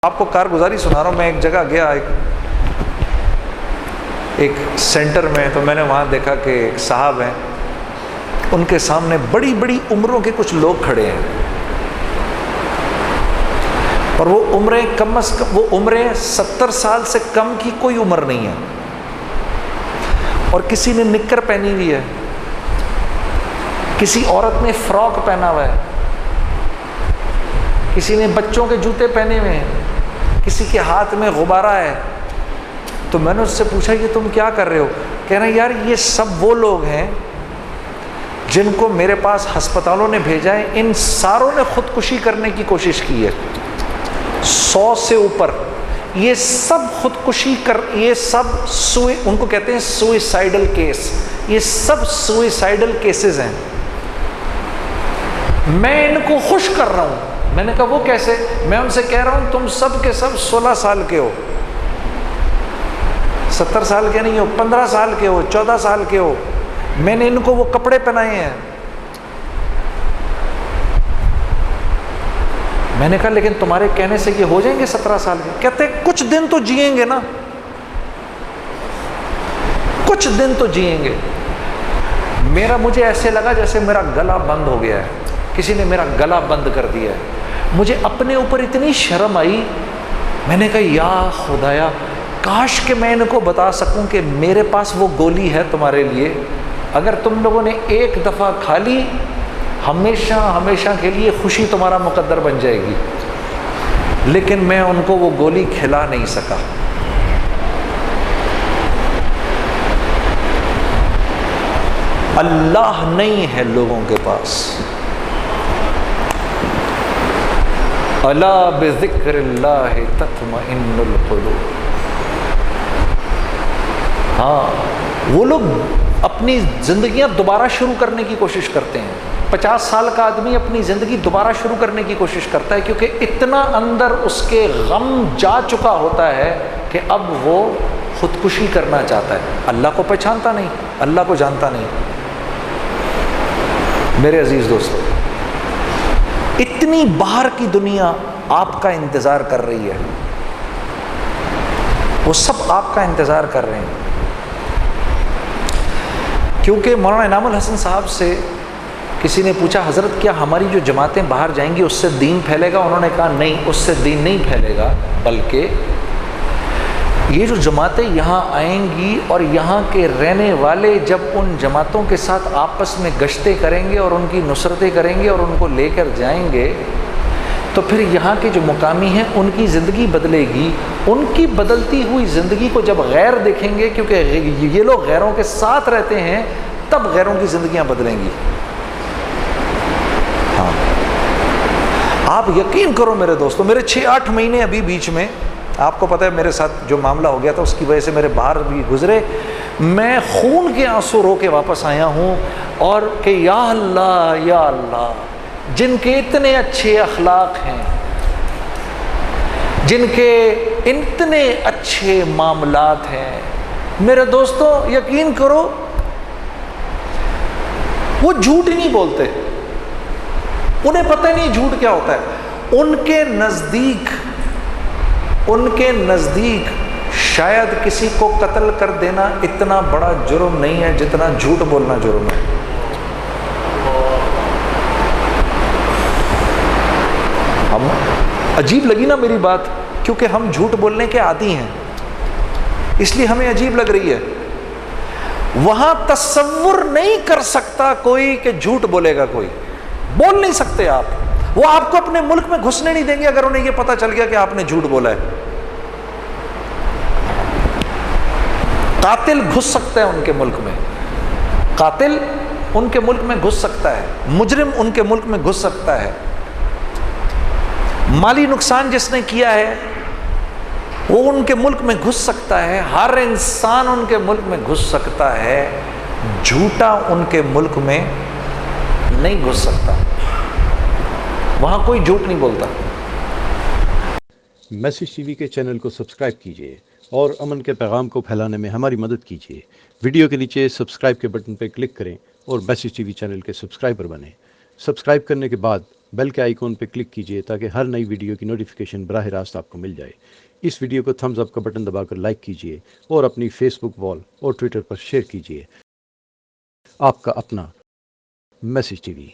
آپ کو کارگزاری سنا رہا ہوں. میں ایک جگہ گیا ایک سینٹر میں، تو میں نے وہاں دیکھا کہ ایک صاحب ہیں، ان کے سامنے بڑی بڑی عمروں کے کچھ لوگ کھڑے ہیں، اور وہ عمریں کم از کم، وہ عمریں 70 سال سے کم کی کوئی عمر نہیں ہے، اور کسی نے نکر پہنی ہوئی ہے، کسی عورت نے فراک پہنا ہوا ہے، کسی نے بچوں کے جوتے پہنے ہوئے ہیں، کسی کے ہاتھ میں غبارہ ہے. تو میں نے اس سے پوچھا یہ تم کیا کر رہے ہو؟ کہہ رہے ہیں یار یہ سب وہ لوگ ہیں جن کو میرے پاس ہسپتالوں نے بھیجا ہے، ان ساروں نے خودکشی کرنے کی کوشش کی ہے، 100 سے اوپر. یہ سب خودکشی یہ سب ان کو کہتے ہیں سوئسائڈل کیس، یہ سب سوئسائڈل کیسز ہیں. میں ان کو خوش کر رہا ہوں. میں نے کہا وہ کیسے؟ میں ان سے کہہ رہا ہوں تم سب کے سب 16 سال کے ہو، 70 سال کے نہیں ہو، 15 سال کے ہو، 14 سال کے ہو. میں نے ان کو وہ کپڑے پہنائے ہیں. میں نے کہا لیکن تمہارے کہنے سے یہ ہو جائیں گے 17 سال کے؟ کہتے کچھ دن تو جئیں گے نا، کچھ دن تو جئیں گے. مجھے ایسے لگا جیسے میرا گلا بند ہو گیا ہے، کسی نے میرا گلا بند کر دیا ہے. مجھے اپنے اوپر اتنی شرم آئی. میں نے کہا یا خدایا، کاش کہ میں ان کو بتا سکوں کہ میرے پاس وہ گولی ہے تمہارے لیے، اگر تم لوگوں نے ایک دفعہ کھا لی ہمیشہ ہمیشہ کے لیے خوشی تمہارا مقدر بن جائے گی. لیکن میں ان کو وہ گولی کھلا نہیں سکا. اللہ نہیں ہے لوگوں کے پاس. الا بذکر اللہ تطمئن القلوب. ہاں، وہ لوگ اپنی زندگیاں دوبارہ شروع کرنے کی کوشش کرتے ہیں. 50 سال کا آدمی اپنی زندگی دوبارہ شروع کرنے کی کوشش کرتا ہے، کیونکہ اتنا اندر اس کے غم جا چکا ہوتا ہے کہ اب وہ خودکشی کرنا چاہتا ہے. اللہ کو پہچانتا نہیں، اللہ کو جانتا نہیں. میرے عزیز دوستو، اتنی باہر کی دنیا آپ کا انتظار کر رہی ہے، وہ سب آپ کا انتظار کر رہے ہیں. کیونکہ مولانا انعام الحسن صاحب سے کسی نے پوچھا حضرت کیا ہماری جو جماعتیں باہر جائیں گی اس سے دین پھیلے گا؟ انہوں نے کہا نہیں، اس سے دین نہیں پھیلے گا، بلکہ یہ جو جماعتیں یہاں آئیں گی اور یہاں کے رہنے والے جب ان جماعتوں کے ساتھ آپس میں گشتیں کریں گے اور ان کی نصرتیں کریں گے اور ان کو لے کر جائیں گے، تو پھر یہاں کے جو مقامی ہیں ان کی زندگی بدلے گی. ان کی بدلتی ہوئی زندگی کو جب غیر دیکھیں گے، کیونکہ یہ لوگ غیروں کے ساتھ رہتے ہیں، تب غیروں کی زندگیاں بدلیں گی. ہاں، آپ یقین کرو میرے دوستو، میرے 6-8 مہینے ابھی بیچ میں، آپ کو پتہ ہے میرے ساتھ جو معاملہ ہو گیا تھا اس کی وجہ سے میرے باہر بھی گزرے. میں خون کے آنسو رو کے واپس آیا ہوں، اور کہ یا اللہ یا اللہ، جن کے اتنے اچھے اخلاق ہیں، جن کے اتنے اچھے معاملات ہیں، میرے دوستو یقین کرو وہ جھوٹ ہی نہیں بولتے. انہیں پتہ نہیں جھوٹ کیا ہوتا ہے. ان کے نزدیک شاید کسی کو قتل کر دینا اتنا بڑا جرم نہیں ہے جتنا جھوٹ بولنا جرم ہے. ہم عجیب لگی نا میری بات، کیونکہ ہم جھوٹ بولنے کے عادی ہیں، اس لیے ہمیں عجیب لگ رہی ہے. وہاں تصور نہیں کر سکتا کوئی کہ جھوٹ بولے گا، کوئی بول نہیں سکتے آپ. وہ آپ کو اپنے ملک میں گھسنے نہیں دیں گے اگر انہیں یہ پتہ چل گیا کہ آپ نے جھوٹ بولا ہے. قاتل گھس سکتا ہے ان کے ملک میں، قاتل ان کے ملک میں گھس سکتا ہے، مجرم ان کے ملک میں گھس سکتا ہے. مالی نقصان جس نے کیا ہے وہ ان کے ملک میں گھس سکتا ہے. ہر انسان ان کے ملک میں گھس سکتا ہے، جھوٹا ان کے ملک میں نہیں گھس سکتا. وہاں کوئی جھوٹ نہیں بولتا. میسج ٹی وی کے چینل کو سبسکرائب کیجیے اور امن کے پیغام کو پھیلانے میں ہماری مدد کیجیے. ویڈیو کے نیچے سبسکرائب کے بٹن پر کلک کریں اور میسج ٹی وی چینل کے سبسکرائبر بنیں. سبسکرائب کرنے کے بعد بیل کے آئیکن پہ کلک کیجئے تاکہ ہر نئی ویڈیو کی نوٹیفیکیشن براہ راست آپ کو مل جائے۔ اس ویڈیو کو تھمز اپ کا بٹن دبا کر لائک کیجئے اور اپنی فیس بک وال اور ٹویٹر پر شیئر کیجئے۔ آپ کا اپنا میسج ٹی وی۔